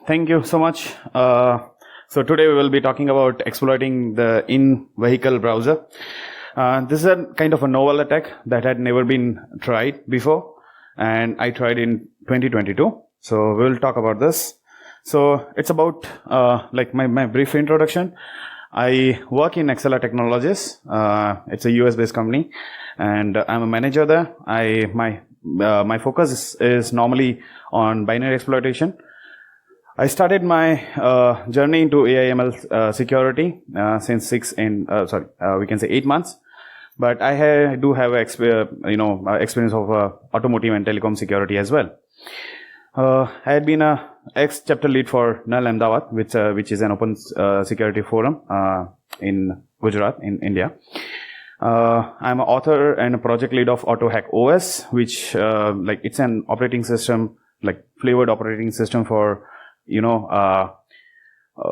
Thank you so much. So today we will be talking about exploiting the in-vehicle browser. This is a kind of a novel attack that had never been tried before, and I tried in 2022. So we'll talk about this. So it's about like my brief introduction. I work in XLR Technologies. It's a US-based company, and I'm a manager there. My focus is normally on binary exploitation. I started my journey into AI/ML security since 8 months. But I do have experience of automotive and telecom security as well. I had been a ex-chapter lead for Null Ahmedabad, which is an open security forum in Gujarat, in India. I'm an author and a project lead of AutoHack OS, which it's an operating system, like flavored operating system for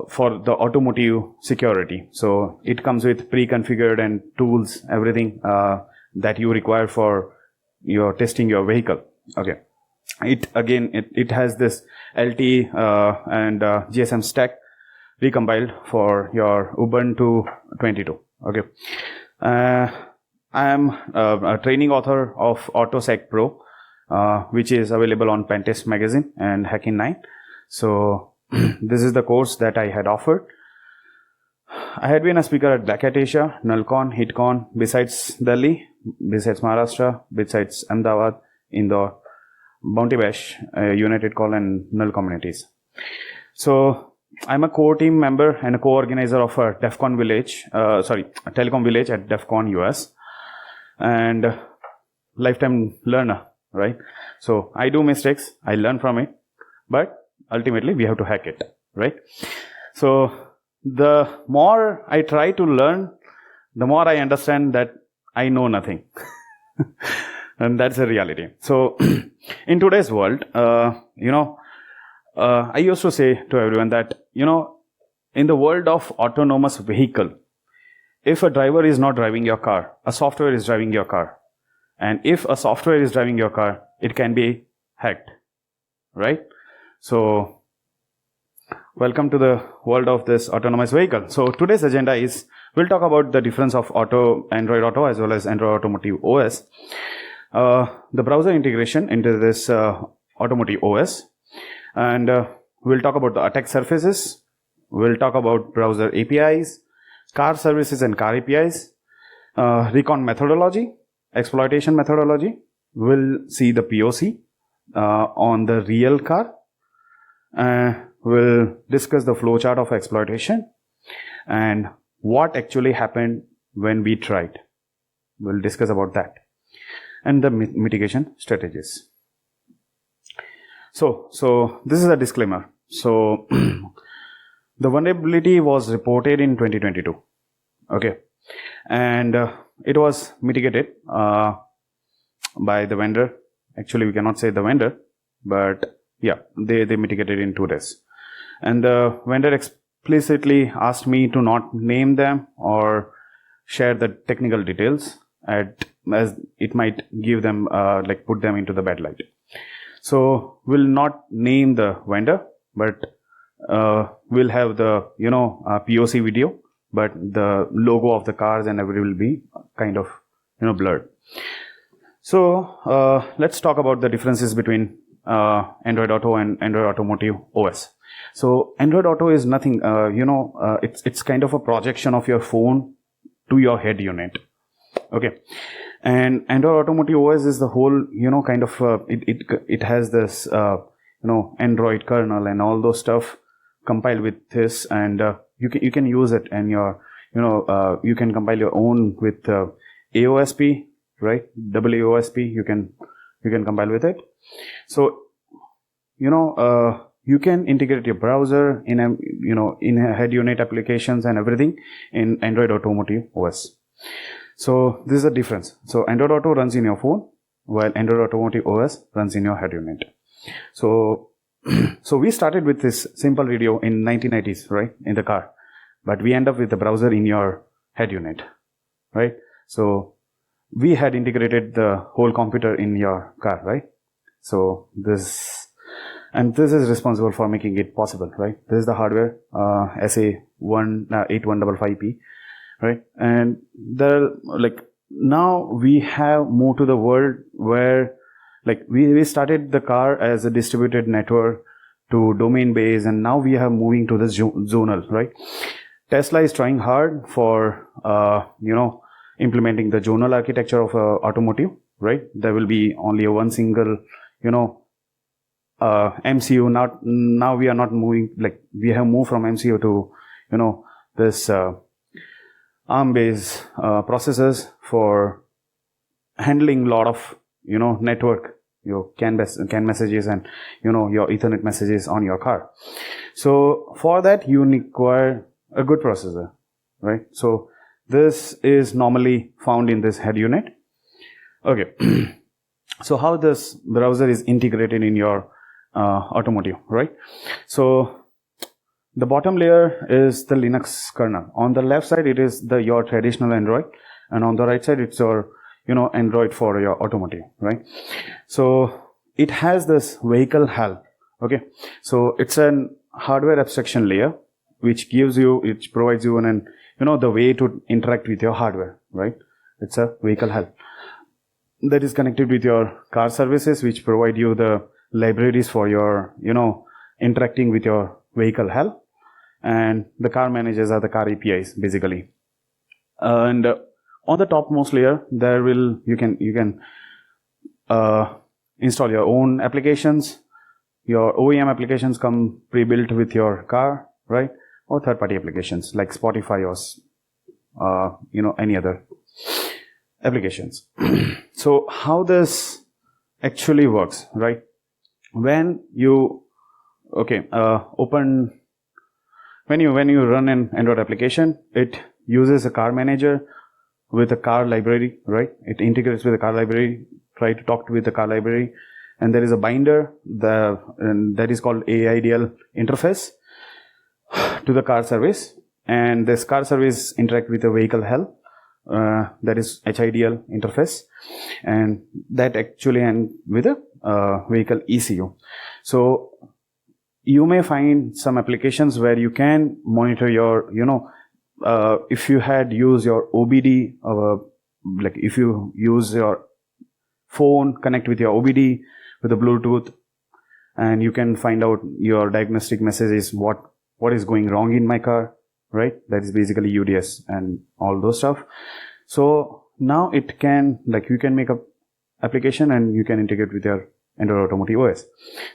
for the automotive security. So it comes with pre-configured and tools, everything that you require for your testing your vehicle. Okay. It has this LT and GSM stack recompiled for your Ubuntu 22. Okay. I am a training author of AutoSec Pro, which is available on Pentest Magazine and Hacking 9. So this is the course that I had offered. I had been a speaker at Black Hat Asia, NullCon, HitCon, besides Delhi, besides Maharashtra, besides Ahmedabad, Indore, Bounty Bash, United Call and Null communities. So I'm a core team member and a co-organizer of a Telecom Village at DEF CON US, and lifetime learner, right? So I do mistakes, I learn from it, but ultimately we have to hack it, right? So the more I try to learn, the more I understand that I know nothing. And that's the reality. So in today's world, I used to say to everyone that, in the world of autonomous vehicle, if a driver is not driving your car, a software is driving your car. And if a software is driving your car, it can be hacked, right? So welcome to the world of this autonomous vehicle. So today's agenda is, we'll talk about the difference of Android Auto as well as Android Automotive OS, the browser integration into this automotive OS, and we'll talk about the attack surfaces. We'll talk about browser APIs, car services and car APIs, recon methodology, exploitation methodology. We'll see the POC on the real car. We'll discuss the flowchart of exploitation and what actually happened when we tried. We'll discuss about that and the mitigation strategies. So this is a disclaimer. So the vulnerability was reported in 2022. Okay. And it was mitigated by the vendor. Actually, we cannot say the vendor, but yeah, they mitigated in 2 days. And the vendor explicitly asked me to not name them or share the technical details, as it might give them, put them into the bad light. So we'll not name the vendor, but we'll have the, POC video, but the logo of the cars and everything will be kind of, blurred. So let's talk about the differences between Android Auto and Android Automotive OS. So Android Auto is nothing, it's kind of a projection of your phone to your head unit. Okay. And Android Automotive OS is the whole, kind of, it has this, Android kernel and all those stuff compiled with this, and you can use it, and you can compile your own with AOSP, right? WAOSP, you can compile with it. So, you can integrate your browser in a head unit applications and everything in Android Automotive OS. So this is the difference. So Android Auto runs in your phone, while Android Automotive OS runs in your head unit. So we started with this simple radio in 1990s, right, in the car, but we end up with the browser in your head unit, right? So we had integrated the whole computer in your car, right? So this And this is responsible for making it possible, right? This is the hardware, SA8155P, right? And now we have moved to the world where we started the car as a distributed network to domain based, and now we are moving to the zonal, right? Tesla is trying hard for implementing the zonal architecture of automotive, right? There will be only a one single MCU. Now we are not moving, we have moved from MCU to this ARM based processors for handling a lot of network, your CAN messages and your Ethernet messages on your car. So for that you require a good processor, right? So this is normally found in this head unit. Okay. So how this browser is integrated in your automotive, right? So the bottom layer is the Linux kernel. On the left side it is your traditional Android, and on the right side it's your Android for your automotive, right? So it has this vehicle HAL. Okay, so it's an hardware abstraction layer which provides you the way to interact with your hardware, right? It's a vehicle HAL that is connected with your car services, which provide you the libraries for your interacting with your vehicle HAL, and the car managers are the car APIs basically. And on the topmost layer you can install your own applications. Your OEM applications come pre-built with your car, right? Or third-party applications like Spotify or any other applications. So how this actually works, right? When you when you run an Android application, it uses a car manager with a car library, right? It integrates with the car library, try to talk with the car library, and there is a binder that is called AIDL interface to the car service, and this car service interact with the vehicle HAL, that is HIDL interface, and that actually end with a vehicle ECU. So you may find some applications where you can monitor your if you had used your OBD, if you use your phone, connect with your OBD with the Bluetooth, and you can find out your diagnostic messages, what is going wrong in my car, right? That is basically UDS and all those stuff. So now it can, you can make a application and you can integrate with your Android Automotive OS.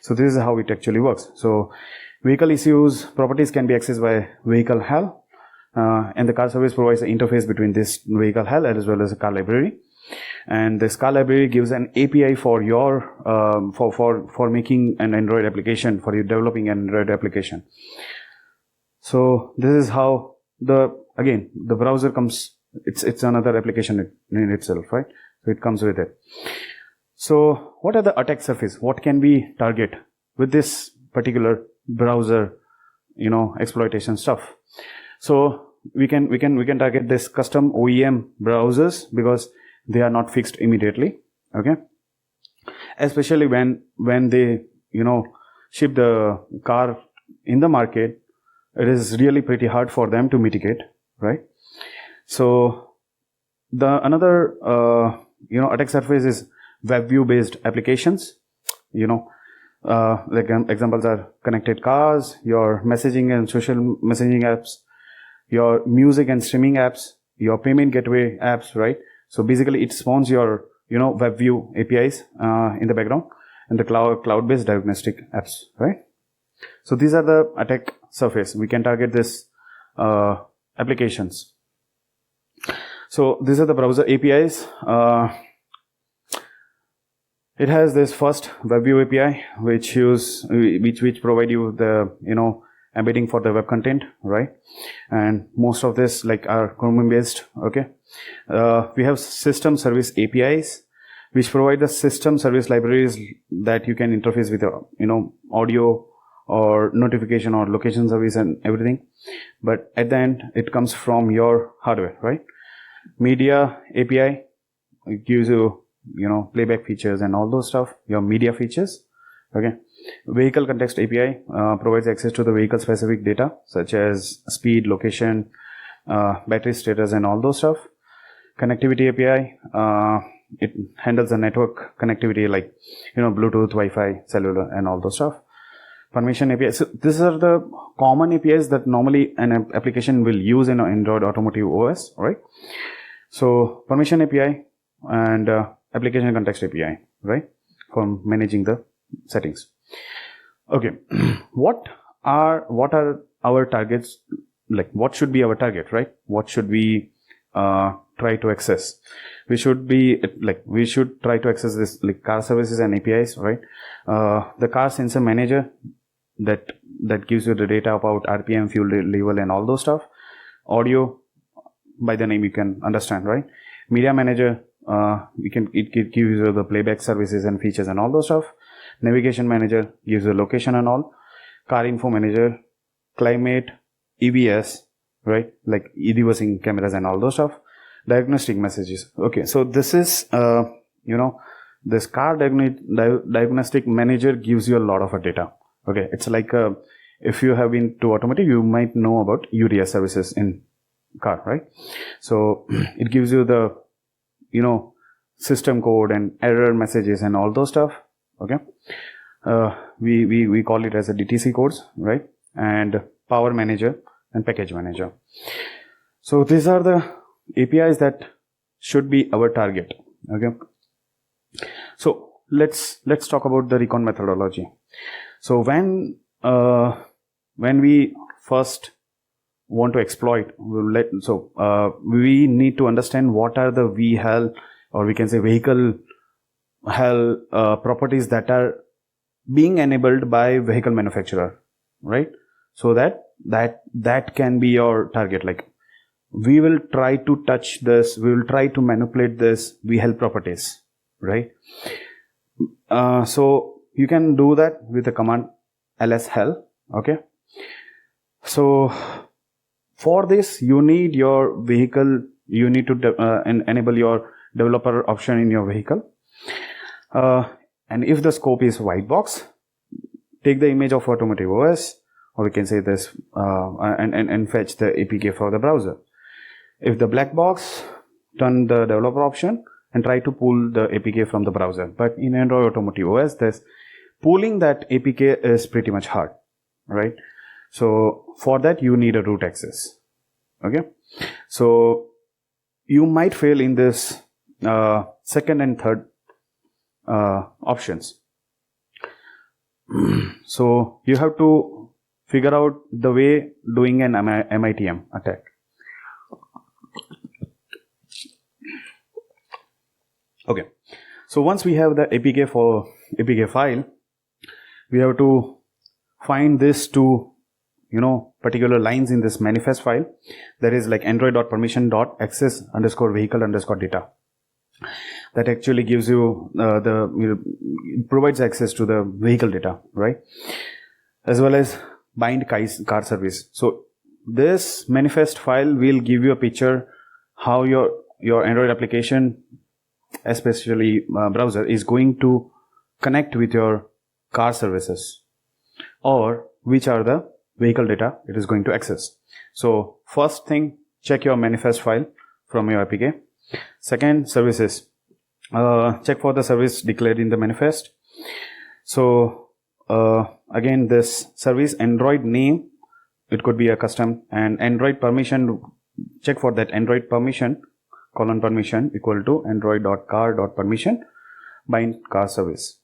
So this is how it actually works. So vehicle ECU's properties can be accessed by vehicle HAL, and the car service provides an interface between this vehicle HAL as well as a car library. And this car library gives an API for your for making an Android application, for you developing an Android application. So this is how the browser comes. It's another application in itself, right? So it comes with it. So what are the attack surface? What can we target with this particular browser, exploitation stuff? So we can target this custom OEM browsers because they are not fixed immediately. Okay, especially when they ship the car in the market, it is really pretty hard for them to mitigate, right? So the another attack surface is web view based applications. Examples are connected cars, your messaging and social messaging apps, your music and streaming apps, your payment gateway apps, right? So basically it spawns your web view APIs in the background, and the cloud-based diagnostic apps, right? So these are the attack surface. We can target this applications. So these are the browser APIs. It has this first WebView API, which provide you the embedding for the web content, right? And most of this are Chromium based. Okay, we have system service APIs, which provide the system service libraries that you can interface with audio or notification or location service and everything. But at the end, it comes from your hardware, right? Media API, it gives you playback features and all those stuff, your media features, Okay. Vehicle context API provides access to the vehicle specific data such as speed, location, battery status, and all those stuff. Connectivity API, it handles the network connectivity like, Bluetooth, Wi-Fi, cellular, and all those stuff. Permission API. So these are the common APIs that normally an application will use in an Android Automotive OS, right? So permission API and application context API, right? For managing the settings. Okay. What are our targets? Like, what should be our target, right? What should we try to access? We should try to access this like car services and APIs, right? The car sensor manager that gives you the data about RPM, fuel level, and all those stuff. Audio, by the name you can understand, right? Media manager, it gives you the playback services and features and all those stuff. Navigation manager gives you location and all. Car info manager, climate, EBS, right? Like e-reversing cameras and all those stuff. Diagnostic messages. Okay, so this is this car diagnostic manager gives you a lot of data. Okay, it's like if you have been to automotive, you might know about UDS services in car, right? So it gives you the system code and error messages and all those stuff. Okay, we call it as a DTC codes, right? And power manager and package manager. So these are the APIs that should be our target. Okay, so let's talk about the recon methodology. So when we first want to exploit, we need to understand what are the VHAL, or we can say vehicle HAL properties that are being enabled by vehicle manufacturer, right? So that can be your target. Like, we will try to touch this, we will try to manipulate this VHAL properties, right? So you can do that with the command lshal. Okay, so for this you need your vehicle, you need to enable your developer option in your vehicle, and if the scope is white box, take the image of automotive OS, or we can say this and fetch the APK for the browser. If the black box, turn the developer option and try to pull the APK from the browser. But in Android Automotive OS, pulling that APK is pretty much hard, right? So for that you need a root access. Okay, so you might fail in this second and third options. So you have to figure out the way doing an MITM attack. Okay, so once we have the APK file, we have to find this two particular lines in this manifest file. That is like android.permission.access_vehicle_data. That actually gives you it provides access to the vehicle data, right? As well as bind car service. So this manifest file will give you a picture how your Android application, especially browser, is going to connect with your car services, or which are the vehicle data it is going to access. So first thing, check your manifest file from your APK. Second, services. Check for the service declared in the manifest. So again, this service Android name, it could be a custom, and Android permission, check for that Android permission :permission equal to android.car.permission bind car service.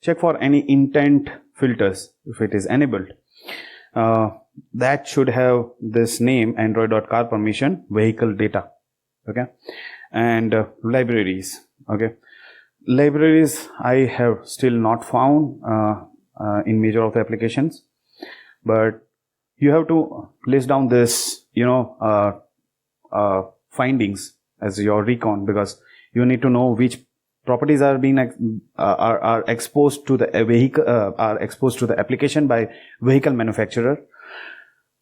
Check for any intent filters if it is enabled. That should have this name android.car_permission vehicle data. Okay, and libraries. Okay, libraries I have still not found in major of the applications, but you have to list down this findings as your recon, because you need to know which properties are being are exposed to the vehicle, are exposed to the application by vehicle manufacturer,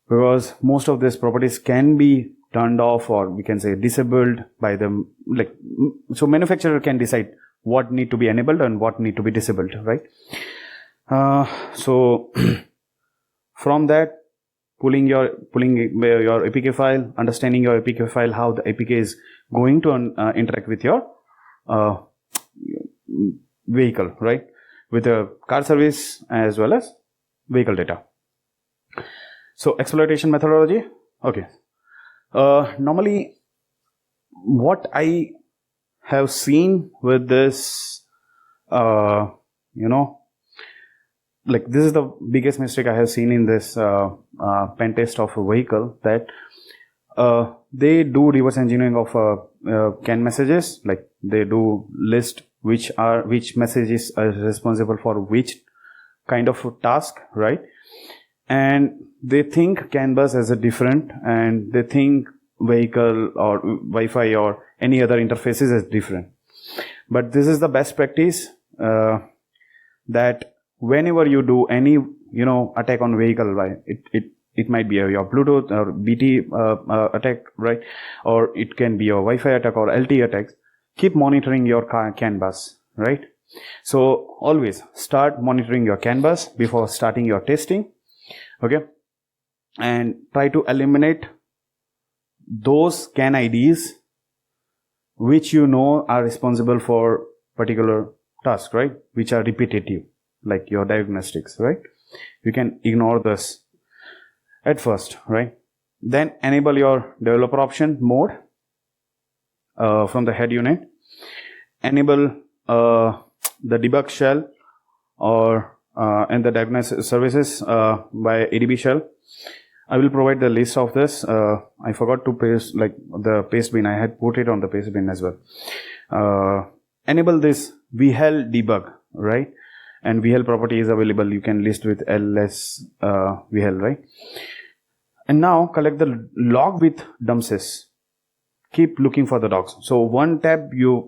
because most of these properties can be turned off, or we can say disabled by them. Like, so manufacturer can decide what need to be enabled and what need to be disabled, right? So from that, pulling your APK file, understanding your APK file, how the APK is going to interact with your vehicle, right? With the car service as well as vehicle data. So exploitation methodology. Okay. Normally, what I have seen with this, like this is the biggest mistake I have seen in this pen test of a vehicle, that they do reverse engineering of CAN messages. Like they do list which messages are responsible for which kind of task, right? And they think CAN bus as a different, and they think vehicle or Wi-Fi or any other interfaces as different. But this is the best practice, that whenever you do any attack on vehicle, right, it might be your Bluetooth or BT attack, right, or it can be your Wi-Fi attack or LTE attacks. Keep monitoring your CAN bus, right? So always start monitoring your CAN bus before starting your testing, okay? And try to eliminate those CAN IDs which are responsible for particular task, right, which are repetitive, like your diagnostics, right? You can ignore this at first, right? Then enable your developer option mode from the head unit. Enable the debug shell and the diagnosis services by HITB shell. I will provide the list of this. I forgot to paste like the paste bin. I had put it on the paste bin as well. Enable this VHEL debug, right? And VHEL property is available. You can list with ls VHEL, right? And now collect the log with dumsys. Keep looking for the logs. So one tab, your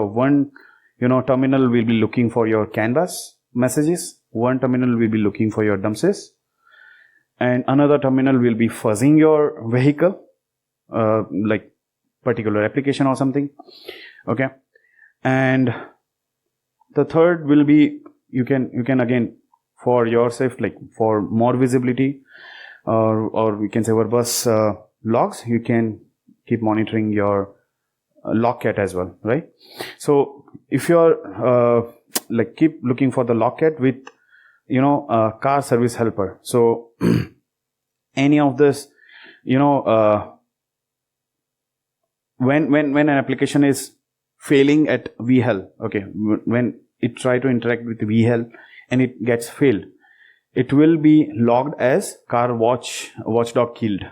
one terminal will be looking for your CAN bus messages. One terminal will be looking for your dumsys, and another terminal will be fuzzing your vehicle, like particular application or something. Okay, and the third will be you can again for yourself, like for more visibility, or we can say our bus logs. You can keep monitoring your logcat as well, right? So if you're like keep looking for the logcat with car service helper. So any of this, when an application is failing at VHEL, okay, when it try to interact with VHEL and it gets failed, it will be logged as car watchdog killed,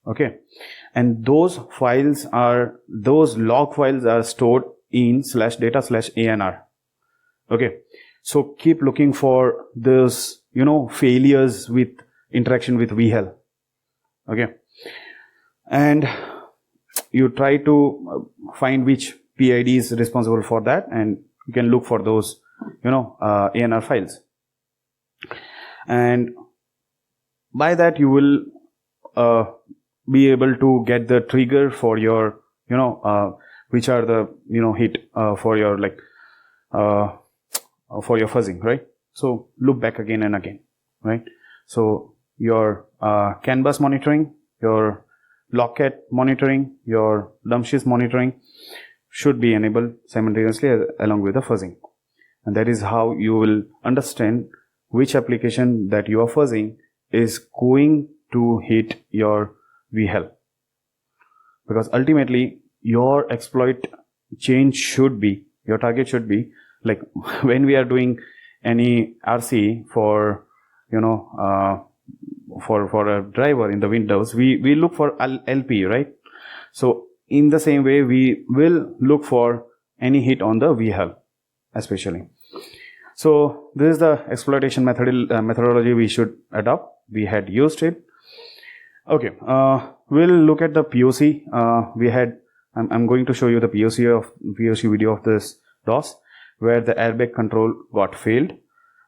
okay, and those log files are stored in /data/ANR, okay. So keep looking for those failures with interaction with VHEL, okay, and you try to find which PID is responsible for that, and you can look for those ANR files, and by that you will be able to get the trigger for your which are the hit for your for your fuzzing, right? So look back again and again, right? So your CAN bus monitoring, your logcat monitoring, your dumsys monitoring should be enabled simultaneously along with the fuzzing, and that is how you will understand which application that you are fuzzing is going to hit your VHEL, because ultimately your exploit change should be, your target should be, like when we are doing any RC for for a driver in the Windows, we look for LP, right? So in the same way we will look for any hit on the VHEL especially. So this is the exploitation methodology we should adopt. We had used it. Okay, we'll look at the POC. I'm going to show you the POC video of this DOS, where the airbag control got failed,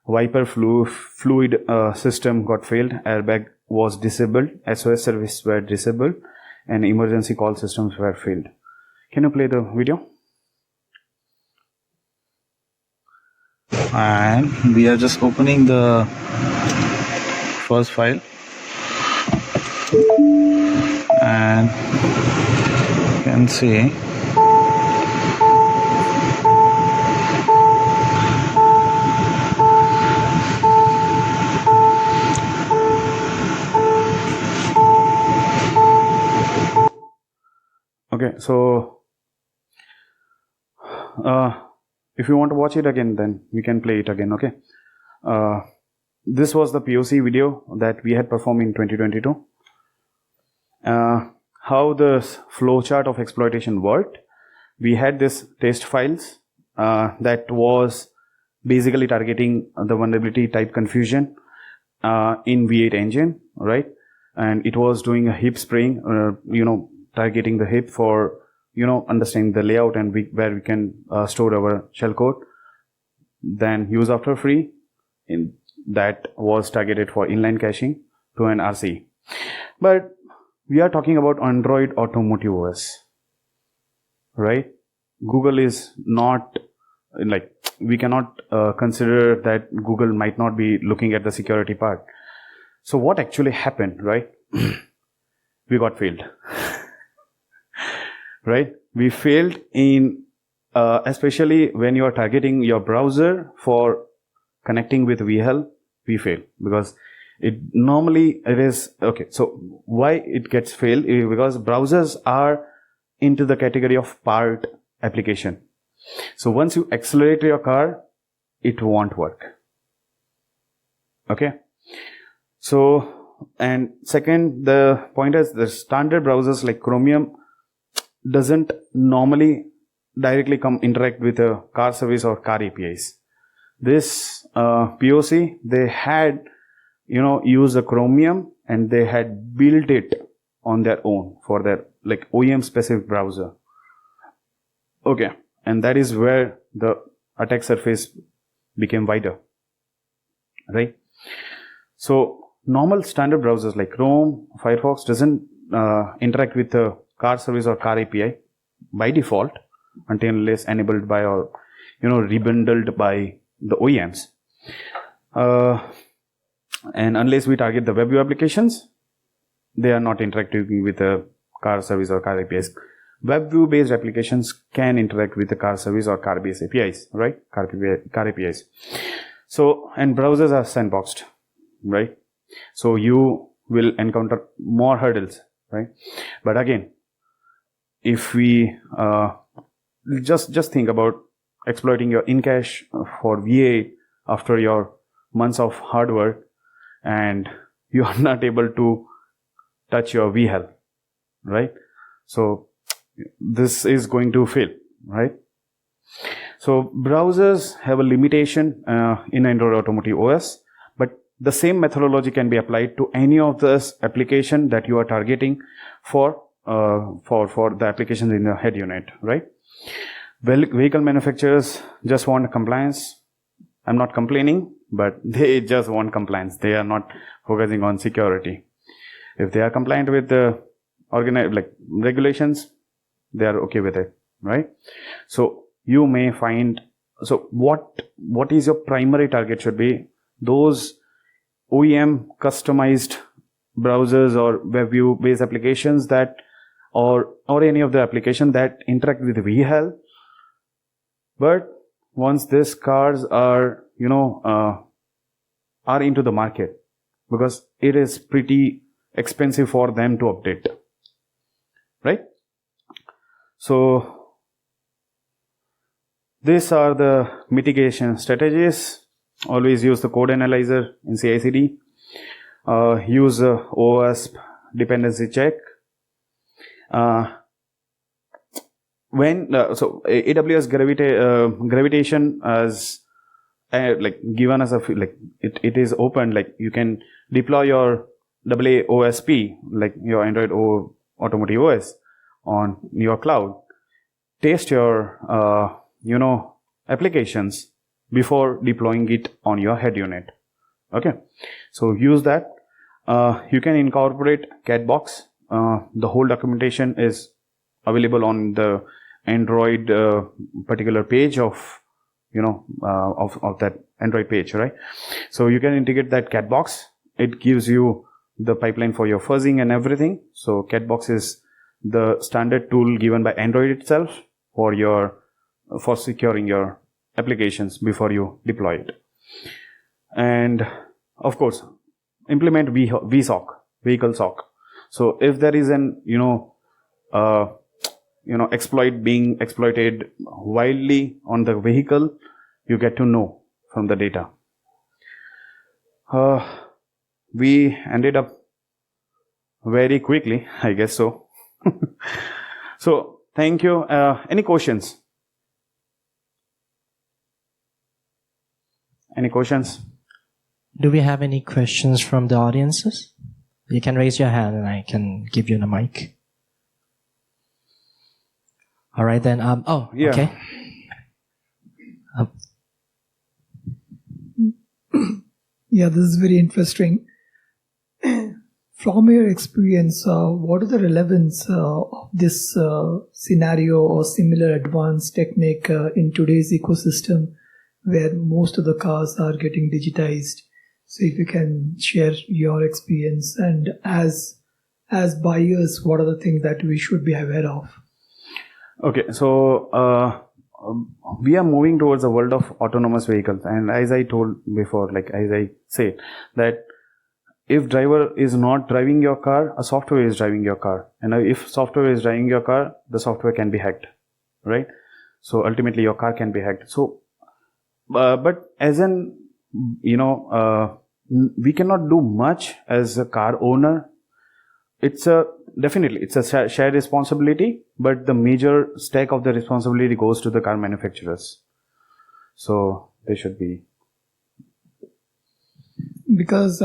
wiper fluid system got failed, airbag was disabled, SOS service were disabled, and emergency call systems were failed. Can you play the video? and we are just opening the first file, and you can see okay. So if you want to watch it again, then we can play it again. Okay. This was the POC video that we had performed in 2022. How the flowchart of exploitation worked. We had this test files that was basically targeting the vulnerability type confusion in V8 engine, right? And it was doing a heap spraying, targeting the heap for, understanding the layout and where we can store our shellcode. Then use after free, that was targeted for inline caching to an RC. But we are talking about Android Automotive OS, right? Google is not like, we cannot consider that Google might not be looking at the security part. So what actually happened, right? We got failed, right? We failed in, especially when you are targeting your browser for connecting with VHEL, we fail because it is okay. So why it gets failed is because browsers are into the category of part application. So once you accelerate your car, it won't work. Okay. So, and second, the point is the standard browsers like Chromium doesn't normally directly interact with a car service or car APIs. This POC, they had used the Chromium and they had built it on their own for their like OEM specific browser. Okay. And that is where the attack surface became wider, right? So normal standard browsers like Chrome, Firefox doesn't interact with the car service or car API by default until unless enabled by or rebundled by the OEMs. And unless we target the web view applications, they are not interacting with the car service or car APIs. Web view based applications can interact with the car service or car based APIs, right? Car APIs. So, and browsers are sandboxed, right? So you will encounter more hurdles, right? But again, if we just think about exploiting your in-cache for V8 after your months of hard work, and you are not able to touch your VHEL, right? So this is going to fail, right? So browsers have a limitation in Android Automotive OS, but the same methodology can be applied to any of this application that you are targeting for the applications in the head unit, right? Well, vehicle manufacturers just want compliance. I'm not complaining, but they just want compliance. They are not focusing on security. If they are compliant with the regulations, they are okay with it, right? So you may find, so what is your primary target should be those OEM customized browsers or web view based applications that or any of the application that interact with VHEL. But once these cars are are into the market, because it is pretty expensive for them to update, right? So these are the mitigation strategies. Always use the code analyzer in CI/CD. Use OWASP dependency check. So AWS gravitation has given us it is open, like you can deploy your AAOSP, like your Android Automotive OS on your cloud. Test your applications before deploying it on your head unit. Okay, so use that. You can incorporate Catbox. The whole documentation is available on the Android particular page of of that Android page, right? So you can integrate that cat box. It gives you the pipeline for your fuzzing and everything. So cat box is the standard tool given by Android itself for securing your applications before you deploy it. And of course, implement VSOC, vehicle SOC. So if there is an exploit being exploited wildly on the vehicle, you get to know from the data. We ended up very quickly, I guess so. So thank you. Any questions? Any questions? Do we have any questions from the audiences? You can raise your hand and I can give you the mic. All right then. Yeah. Okay. Yeah, this is very interesting. From your experience, what are the relevance of this scenario or similar advanced technique in today's ecosystem where most of the cars are getting digitized? So if you can share your experience, and as buyers, what are the things that we should be aware of? Okay, so we are moving towards a world of autonomous vehicles, and as I told before, as I said, that if driver is not driving your car, a software is driving your car, and if software is driving your car, the software can be hacked, right? So ultimately, your car can be hacked. So, but as an we cannot do much as a car owner. It's a shared responsibility, but the major stake of the responsibility goes to the car manufacturers. So they should be. Because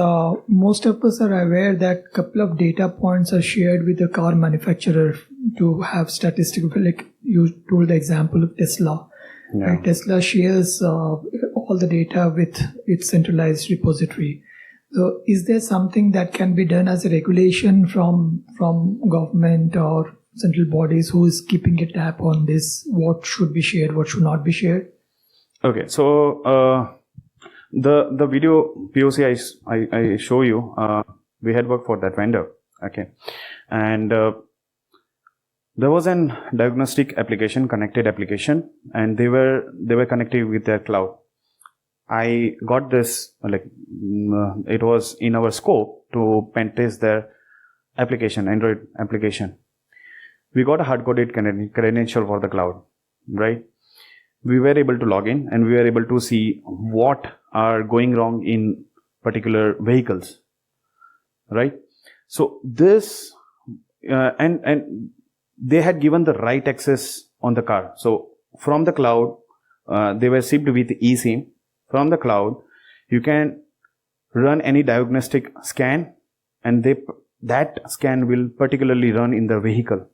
most of us are aware that couple of data points are shared with the car manufacturer to have statistical, like you told the example of Tesla. Yeah. Right? Tesla shares all the data with its centralized repository. So is there something that can be done as a regulation from government or central bodies who is keeping a tab on this? What should be shared, what should not be shared? Okay, so the video POC I show you, we had worked for that vendor. Okay, and there was an diagnostic application, connected application, and they were connected with their cloud. I got this, it was in our scope to pen test their application, Android application. We got a hard-coded credential for the cloud, right? We were able to log in and we were able to see what are going wrong in particular vehicles, right? So this, and they had given the right access on the car. So from the cloud, they were shipped with eSIM. From the cloud, you can run any diagnostic scan, and that scan will particularly run in the vehicle.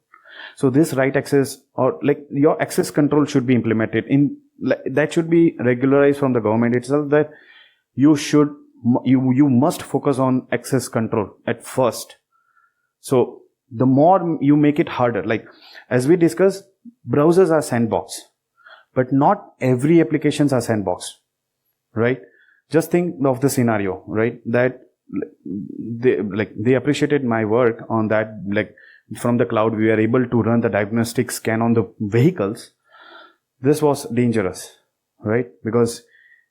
So this right access, or your access control, should be implemented that should be regularized from the government itself, that you must focus on access control at first. So the more you make it harder, as we discussed, browsers are sandbox, but not every applications are sandbox. Right? Just think of the scenario, right? That they appreciated my work on that. From the cloud, we were able to run the diagnostic scan on the vehicles. This was dangerous, right? Because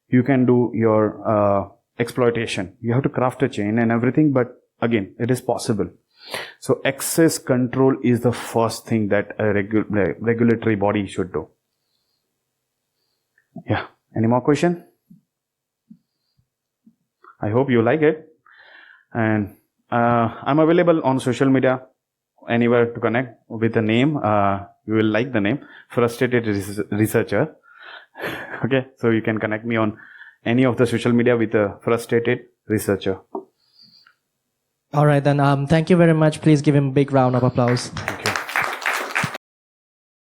you can do your exploitation. You have to craft a chain and everything, but again, it is possible. So access control is the first thing that a regulatory body should do. Yeah. Any more question? I hope you like it, and I'm available on social media, anywhere to connect with the name. You will like the name, Frustrated Researcher. Okay, so you can connect me on any of the social media with a Frustrated Researcher. All right then. Thank you very much. Please give him a big round of applause.